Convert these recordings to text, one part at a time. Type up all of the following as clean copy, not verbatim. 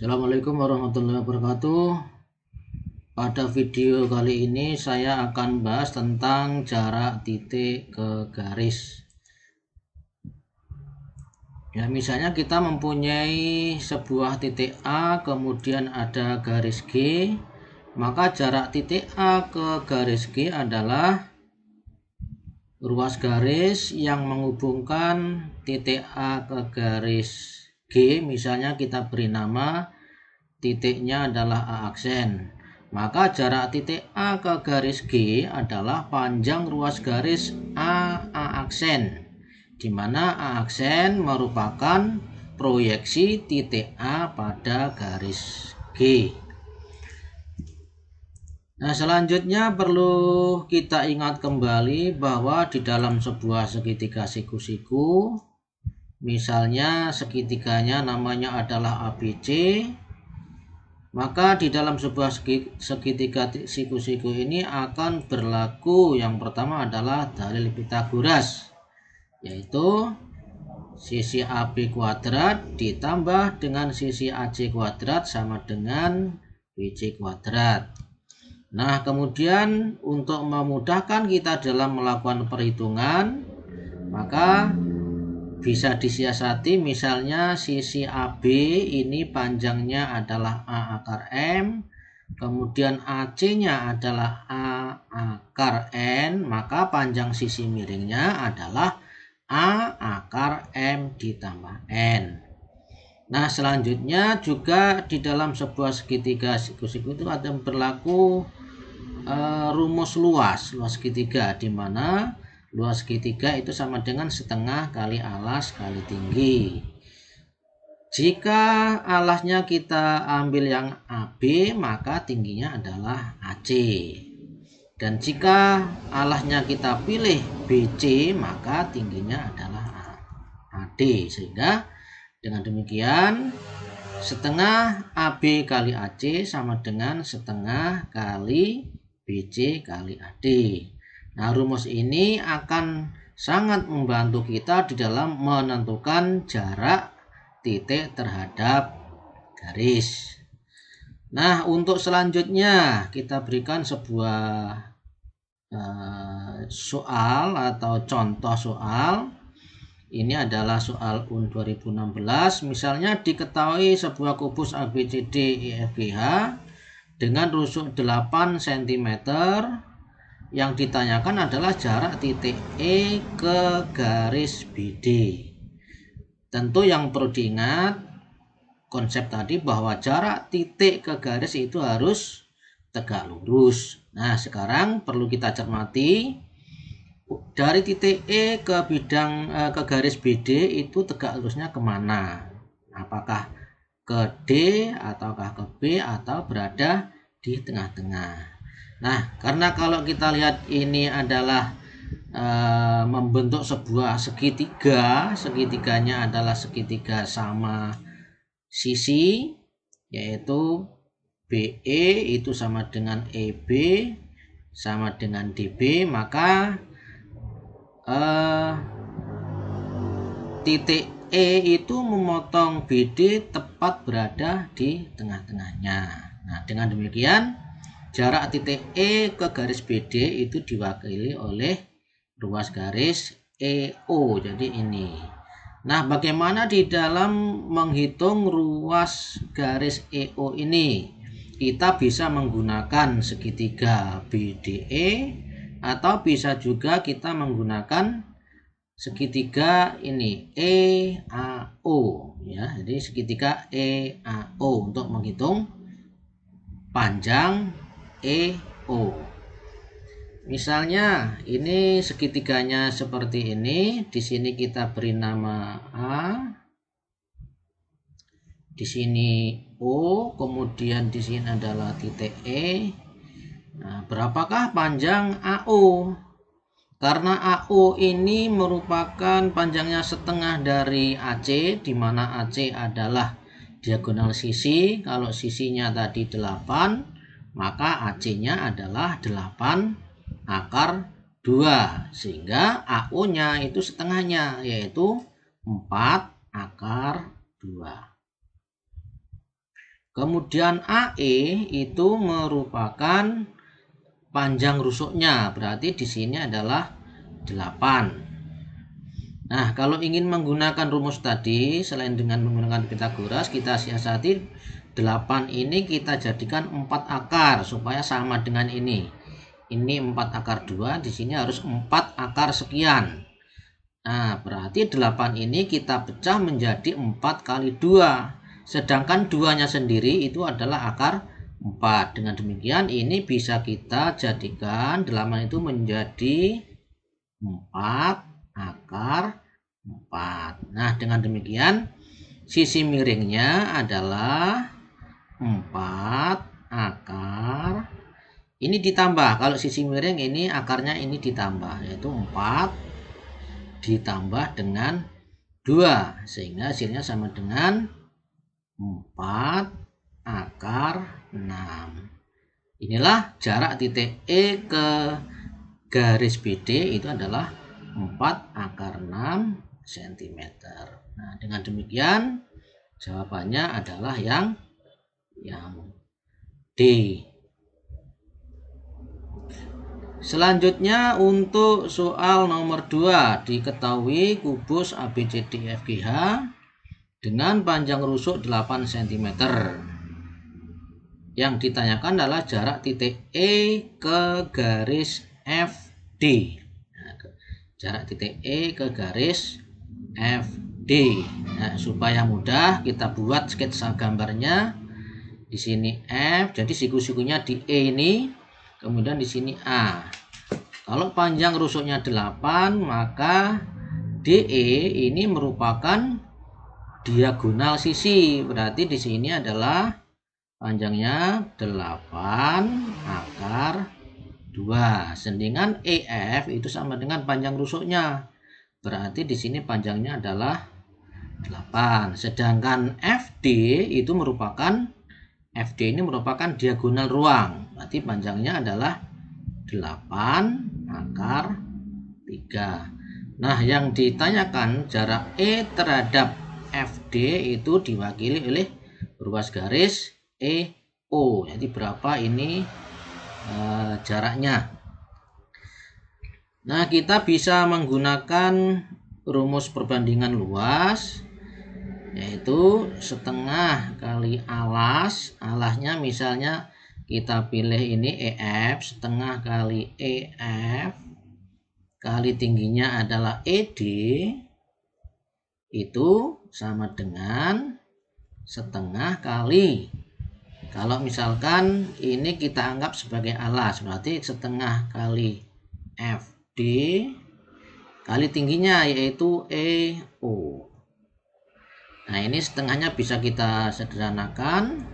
Assalamualaikum warahmatullahi wabarakatuh. Pada video kali ini saya akan bahas tentang jarak titik ke garis. Ya, misalnya kita mempunyai sebuah titik A, kemudian ada garis G, maka jarak titik A ke garis G adalah ruas garis yang menghubungkan titik A ke garis G. Misalnya kita beri nama titiknya adalah A aksen, maka jarak titik A ke garis G adalah panjang ruas garis A aksen, di mana A aksen merupakan proyeksi titik A pada garis G. Nah, selanjutnya perlu kita ingat kembali bahwa di dalam sebuah segitiga siku-siku, misalnya segitiganya namanya adalah ABC, maka di dalam sebuah segitiga siku-siku ini akan berlaku yang pertama adalah dalil Pythagoras, yaitu sisi AB kuadrat ditambah dengan sisi AC kuadrat sama dengan BC kuadrat. Nah, kemudian untuk memudahkan kita dalam melakukan perhitungan, maka bisa disiasati, misalnya sisi AB ini panjangnya adalah A akar M, kemudian AC-nya adalah A akar N, maka panjang sisi miringnya adalah A akar M ditambah N. Nah, selanjutnya juga di dalam sebuah segitiga siku-siku itu ada berlaku rumus luas segitiga, di mana luas segitiga itu sama dengan setengah kali alas kali tinggi. Jika alasnya kita ambil yang AB, maka tingginya adalah AC. Dan jika alasnya kita pilih BC, maka tingginya adalah AD. Sehingga dengan demikian setengah AB kali AC sama dengan setengah kali BC kali AD. Nah, rumus ini akan sangat membantu kita di dalam menentukan jarak titik terhadap garis. Nah, untuk selanjutnya kita berikan sebuah soal atau contoh soal. Ini adalah soal UN 2016. Misalnya diketahui sebuah kubus ABCD EFGH dengan rusuk 8 cm. Yang ditanyakan adalah jarak titik E ke garis BD. Tentu yang perlu diingat konsep tadi bahwa jarak titik ke garis itu harus tegak lurus. Nah, sekarang perlu kita cermati dari titik E ke garis BD itu tegak lurusnya kemana? Apakah ke D ataukah ke B atau berada di tengah-tengah? Nah, karena kalau kita lihat ini adalah membentuk sebuah segitiganya adalah segitiga sama sisi, yaitu BE itu sama dengan EB sama dengan DB, maka titik E itu memotong BD tepat berada di tengah-tengahnya. Nah, dengan demikian jarak titik E ke garis BD itu diwakili oleh ruas garis EO. Jadi ini. Nah, bagaimana di dalam menghitung ruas garis EO ini? Kita bisa menggunakan segitiga BDE atau bisa juga kita menggunakan segitiga ini EAO, ya. Jadi segitiga EAO untuk menghitung panjang EO. Misalnya ini segitiganya seperti ini. Di sini kita beri nama A, di sini O, kemudian di sini adalah titik E. Nah, berapakah panjang AO? Karena AO ini merupakan panjangnya setengah dari AC, di mana AC adalah diagonal sisi. Kalau sisinya tadi 8, maka AC-nya adalah 8 akar 2, sehingga AO-nya itu setengahnya, yaitu 4 akar 2. Kemudian AE itu merupakan panjang rusuknya, berarti di sini adalah 8. Nah, kalau ingin menggunakan rumus tadi, selain dengan menggunakan Pitagoras, kita siasati 8 ini kita jadikan 4 akar supaya sama dengan ini. Ini 4 akar 2, di sini harus 4 akar sekian. Nah, berarti 8 ini kita pecah menjadi 4 kali 2. Sedangkan 2-nya sendiri itu adalah akar 4. Dengan demikian ini bisa kita jadikan 8 itu menjadi 4 akar 4. Nah, dengan demikian sisi miringnya adalah 4 akar. Ini ditambah, kalau sisi miring ini akarnya ini ditambah, yaitu 4 ditambah dengan 2, sehingga hasilnya sama dengan 4 akar 6. Inilah jarak titik E ke garis BD itu adalah 4 akar 6 cm. Nah, dengan demikian jawabannya adalah yang D. Selanjutnya untuk soal nomor 2, diketahui kubus ABCDEFGH dengan panjang rusuk 8 cm. Yang ditanyakan adalah jarak titik E ke garis FD. Nah, jarak titik E ke garis FD. Nah, supaya mudah kita buat sketsa gambarnya. Di sini F, jadi siku-sikunya di E ini, kemudian di sini A. Kalau panjang rusuknya 8, maka DE ini merupakan diagonal sisi. Berarti di sini adalah panjangnya 8 akar 2. Sedangkan EF itu sama dengan panjang rusuknya. Berarti di sini panjangnya adalah 8. Sedangkan FD ini merupakan diagonal ruang. Berarti panjangnya adalah 8 akar 3. Nah, yang ditanyakan jarak E terhadap FD itu diwakili oleh ruas garis EO. Jadi berapa ini jaraknya. Nah, kita bisa menggunakan rumus perbandingan luas, yaitu setengah kali alas. Alasnya misalnya kita pilih ini EF, setengah kali EF kali tingginya adalah ED, itu sama dengan setengah kali, kalau misalkan ini kita anggap sebagai alas, berarti setengah kali FD kali tingginya yaitu EO. Nah, ini setengahnya bisa kita sederhanakan,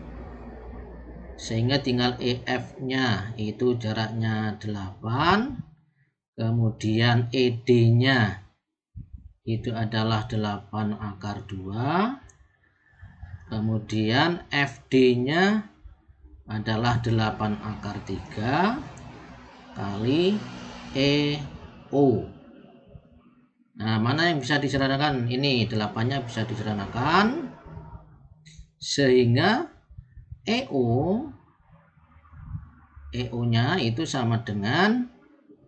sehingga tinggal EF-nya itu jaraknya 8, kemudian ED-nya itu adalah 8 akar 2, kemudian FD-nya adalah 8 akar 3 kali EO. Nah, mana yang bisa disederhanakan? Ini 8-nya bisa disederhanakan, sehingga EO-nya itu sama dengan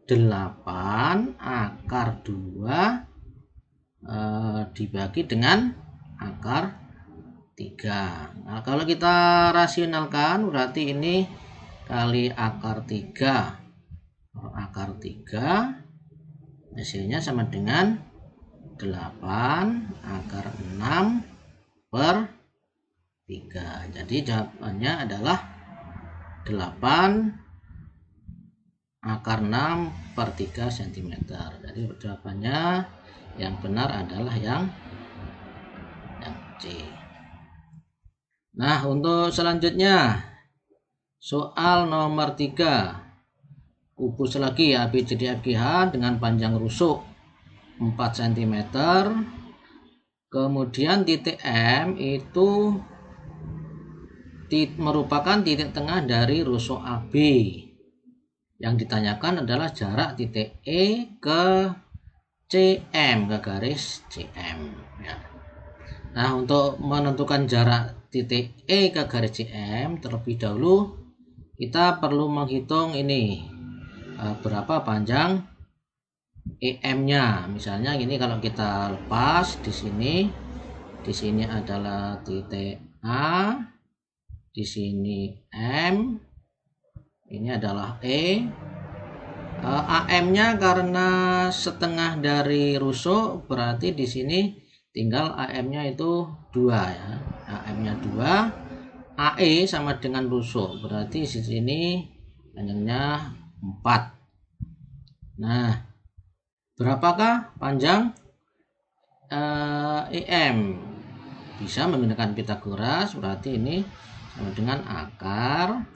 8 akar 2 dibagi dengan akar 3. Nah, kalau kita rasionalkan berarti ini kali akar 3. Akar 3 hasilnya sama dengan 8 akar 6 per 3. Jadi jawabannya adalah 8 akar 6 per 3 cm. Jadi jawabannya yang benar adalah yang C. Nah, untuk selanjutnya soal nomor 3, kubus lagi ABCDEFGH dengan panjang rusuk 4 cm, kemudian titik M itu merupakan titik tengah dari rusuk AB. Yang ditanyakan adalah jarak titik E ke CM, ke garis CM ya. Nah, untuk menentukan jarak titik E ke garis CM, terlebih dahulu kita perlu menghitung ini berapa panjang EM-nya. Misalnya gini, kalau kita lepas di sini adalah titik A, di sini M, ini adalah E. AM-nya karena setengah dari rusuk, berarti di sini tinggal AM-nya itu 2 ya. AM-nya 2, AE sama dengan rusuk, berarti di sini panjangnya 4. Nah, berapakah panjang EM? Bisa menggunakan Pitagoras, berarti ini sama dengan akar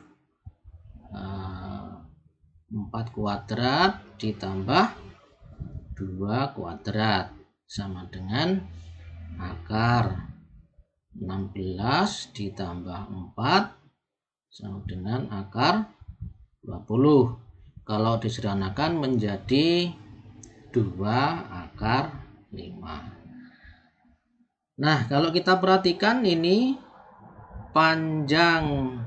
4 kuadrat ditambah 2 kuadrat sama dengan akar 16 ditambah 4 sama dengan akar 20. Kalau disederhanakan menjadi 2 akar 5. Nah, kalau kita perhatikan ini panjang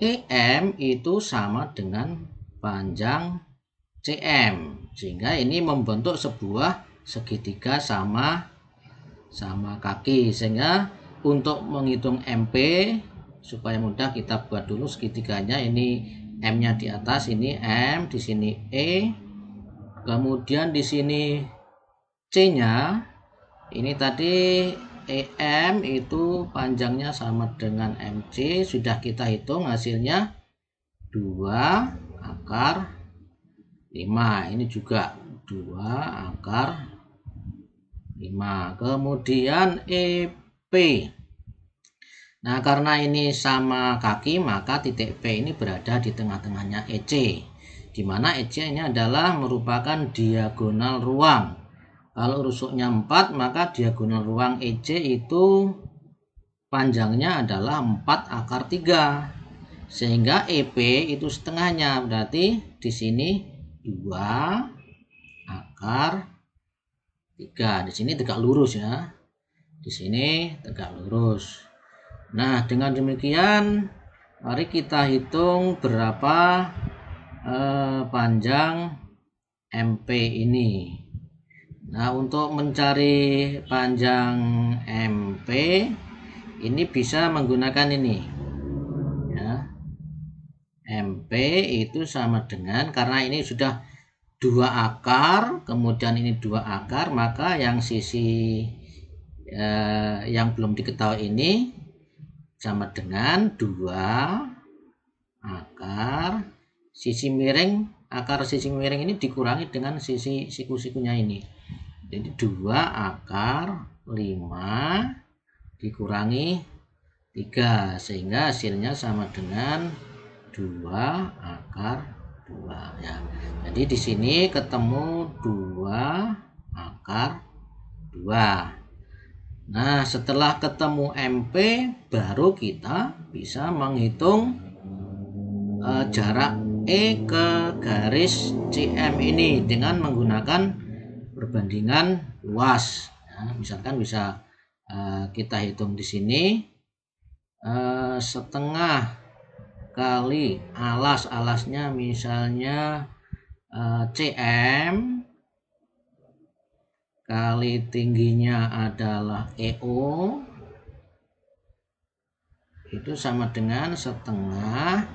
EM itu sama dengan panjang CM, sehingga ini membentuk sebuah segitiga sama kaki. Sehingga untuk menghitung MP supaya mudah, kita buat dulu segitiganya. Ini M-nya di atas, ini M, di sini E, kemudian di sini C-nya. Ini tadi EM itu panjangnya sama dengan MC, sudah kita hitung hasilnya 2 akar 5. Ini juga 2 akar 5. Kemudian EP. Nah, karena ini sama kaki, maka titik P ini berada di tengah-tengahnya EC, di mana EC ini adalah merupakan diagonal ruang. Kalau rusuknya 4, maka diagonal ruang EC itu panjangnya adalah 4 akar 3. Sehingga EP itu setengahnya, berarti di sini 2 akar 3. Di sini tegak lurus ya. Di sini tegak lurus. Nah, dengan demikian mari kita hitung berapa panjang MP ini. Nah, untuk mencari panjang MP ini bisa menggunakan ini. MP itu sama dengan, karena ini sudah 2 akar, kemudian ini 2 akar, maka yang sisi yang belum diketahui ini sama dengan 2 akar sisi miring. Akar sisi miring ini dikurangi dengan sisi siku-sikunya ini. Jadi 2 akar 5 dikurangi 3, sehingga hasilnya sama dengan 2 akar 2 ya. Jadi di sini ketemu 2 akar 2. Nah, setelah ketemu MP, baru kita bisa menghitung jarak E ke garis CM ini dengan menggunakan perbandingan luas. Ya, misalkan bisa kita hitung di sini setengah kali alasnya misalnya CM kali tingginya adalah EO, itu sama dengan setengah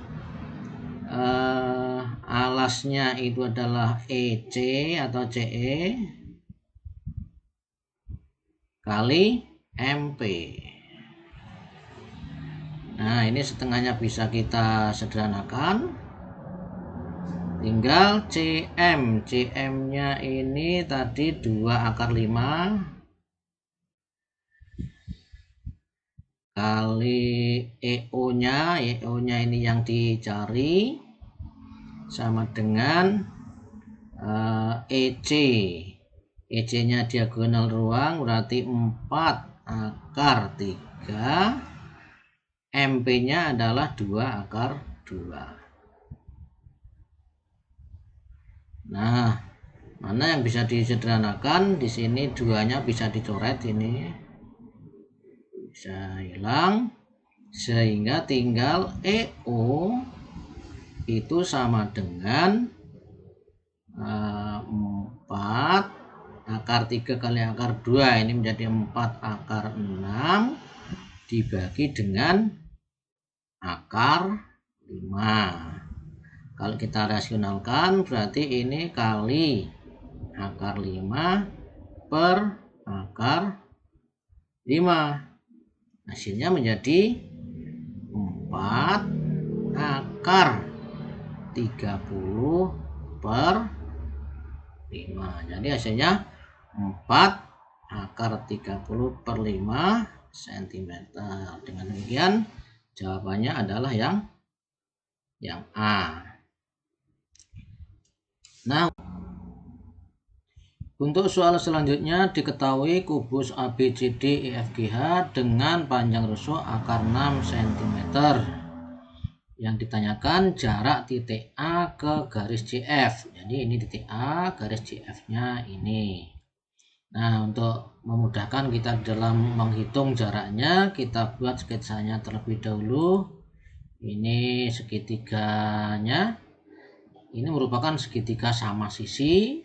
alasnya itu adalah EC atau CE kali MP. Nah, ini setengahnya bisa kita sederhanakan. Tinggal CM-nya ini tadi 2 akar 5 kali EO-nya ini yang dicari sama dengan EC. EC-nya diagonal ruang, berarti 4 akar 3. MP-nya adalah 2 akar 2. Nah, mana yang bisa disederhanakan? Di sini 2-nya bisa dicoret, ini bisa hilang. Sehingga tinggal EO itu sama dengan 4 akar 3 kali akar 2, ini menjadi 4 akar 6 dibagi dengan akar 5. Kalau kita rasionalkan berarti ini kali akar 5 per akar 5. Hasilnya menjadi 4 akar 30 per 5. Jadi hasilnya 4 akar 30 per 5 cm. Dengan demikian jawabannya adalah yang A. Nah, untuk soal selanjutnya diketahui kubus ABCDEFGH dengan panjang rusuk akar 6 cm. Yang ditanyakan jarak titik A ke garis CF. Jadi ini titik A, garis CF-nya ini. Nah, untuk memudahkan kita dalam menghitung jaraknya, kita buat sketsanya terlebih dahulu. Ini segitiganya. Ini merupakan segitiga sama sisi.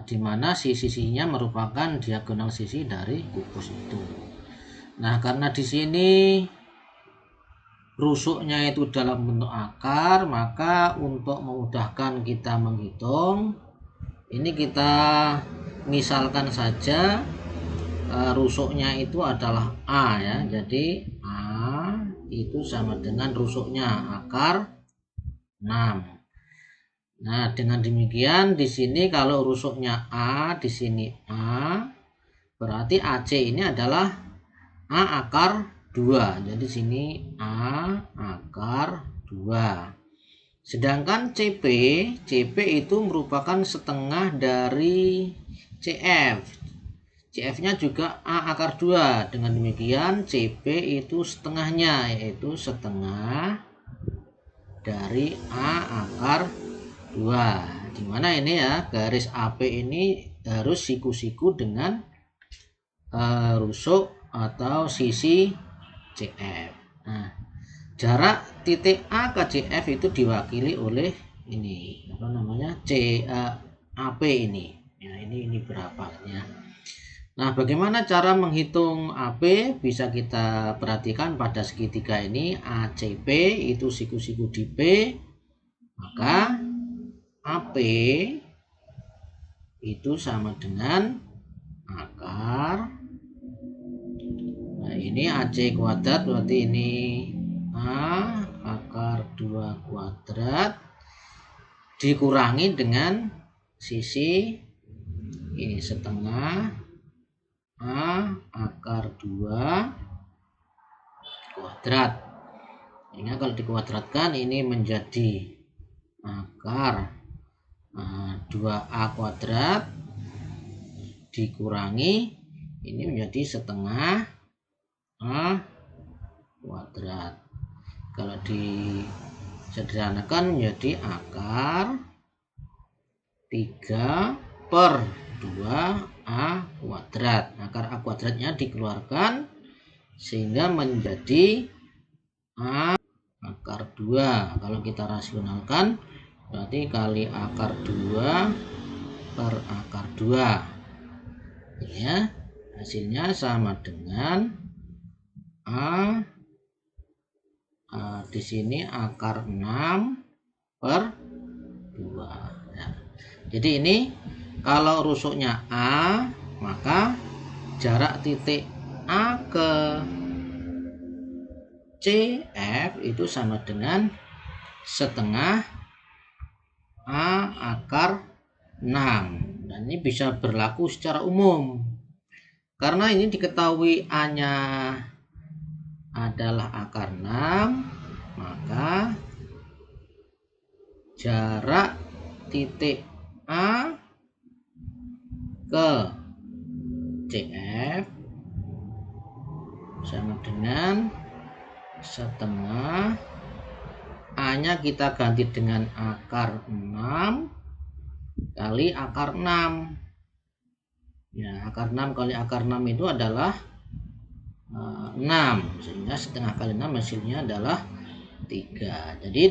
Di mana sisi-sisinya merupakan diagonal sisi dari kubus itu. Nah, karena di sini rusuknya itu dalam bentuk akar, maka untuk memudahkan kita menghitung, ini kita misalkan saja rusuknya itu adalah A ya. Jadi A itu sama dengan rusuknya akar 6. Nah, dengan demikian di sini kalau rusuknya A, di sini A, berarti AC ini adalah A akar 2. Jadi sini A akar 2. Sedangkan CP itu merupakan setengah dari CF. CF-nya juga A akar 2. Dengan demikian CP itu setengahnya, yaitu setengah dari A akar 2, dimana ini ya garis AP ini harus siku-siku dengan rusuk atau sisi CF. Nah, jarak titik A ke CF itu diwakili oleh ini apa namanya AP ini. Ya, ini berapa ya. Nah, bagaimana cara menghitung AP? Bisa kita perhatikan pada segitiga ini ACP itu siku-siku di P, maka AP itu sama dengan akar, nah ini AC kuadrat, berarti ini A akar 2 kuadrat dikurangi dengan sisi ini setengah A akar 2 kuadrat. Ini kalau dikuadratkan ini menjadi akar 2A kuadrat dikurangi ini menjadi setengah A kuadrat. Kalau disederhanakan menjadi akar 3 per 2A kuadrat. Akar A kuadratnya dikeluarkan sehingga menjadi A akar 2. Kalau kita rasionalkan berarti kali akar 2 per akar 2 ya, hasilnya sama dengan di sini akar 6 per 2 ya. Jadi ini kalau rusuknya A, maka jarak titik A ke CF itu sama dengan setengah A akar 6. Dan ini bisa berlaku secara umum. Karena ini diketahui A-nya adalah akar 6, maka jarak titik A ke CF sama dengan setengah A-nya kita ganti dengan akar 6 kali akar 6. Ya, akar 6 kali akar 6 itu adalah 6, sehingga setengah kali 6 hasilnya adalah 3. Jadi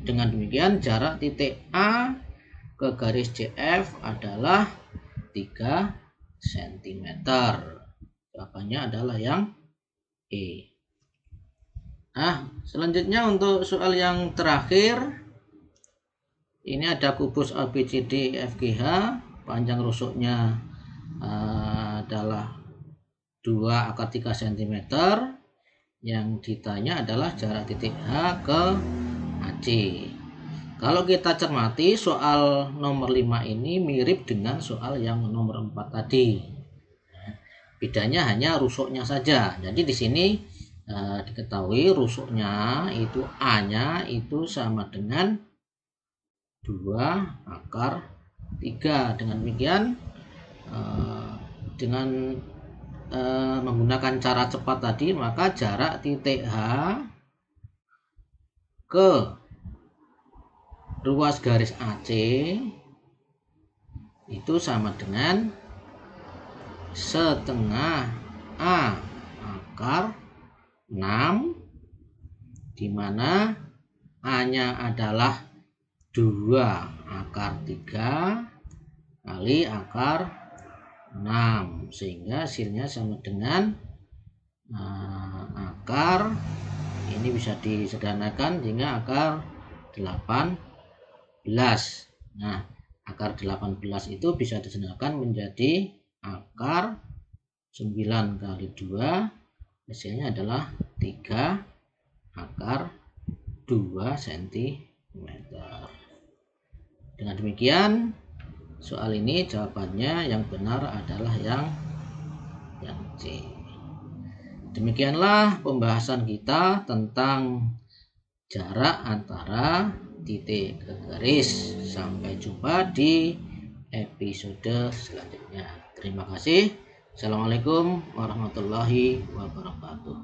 dengan demikian jarak titik A ke garis CF adalah 3 cm. Jawabannya adalah yang E. Nah, selanjutnya untuk soal yang terakhir, ini ada kubus ABCD FGH, panjang rusuknya adalah 2 akar 3 cm. Yang ditanya adalah jarak titik H ke AC. Kalau kita cermati, soal nomor 5 ini mirip dengan soal yang nomor 4 tadi. Bedanya hanya rusuknya saja. Jadi di sini diketahui rusuknya itu A-nya itu sama dengan 2 akar 3. Dengan demikian dengan menggunakan cara cepat tadi, maka jarak titik H ke ruas garis AC itu sama dengan setengah A akar 6, di mana A-nya adalah 2 akar 3 kali akar 6, sehingga hasilnya sama dengan akar, ini bisa disederhanakan sehingga akar 18. Nah, akar 18 itu bisa disederhanakan menjadi akar 9 kali 2, hasilnya adalah 3 akar 2 cm. Dengan demikian soal ini jawabannya yang benar adalah yang C. Demikianlah pembahasan kita tentang jarak antara titik ke garis. Sampai jumpa di episode selanjutnya. Terima kasih. Assalamualaikum warahmatullahi wabarakatuh.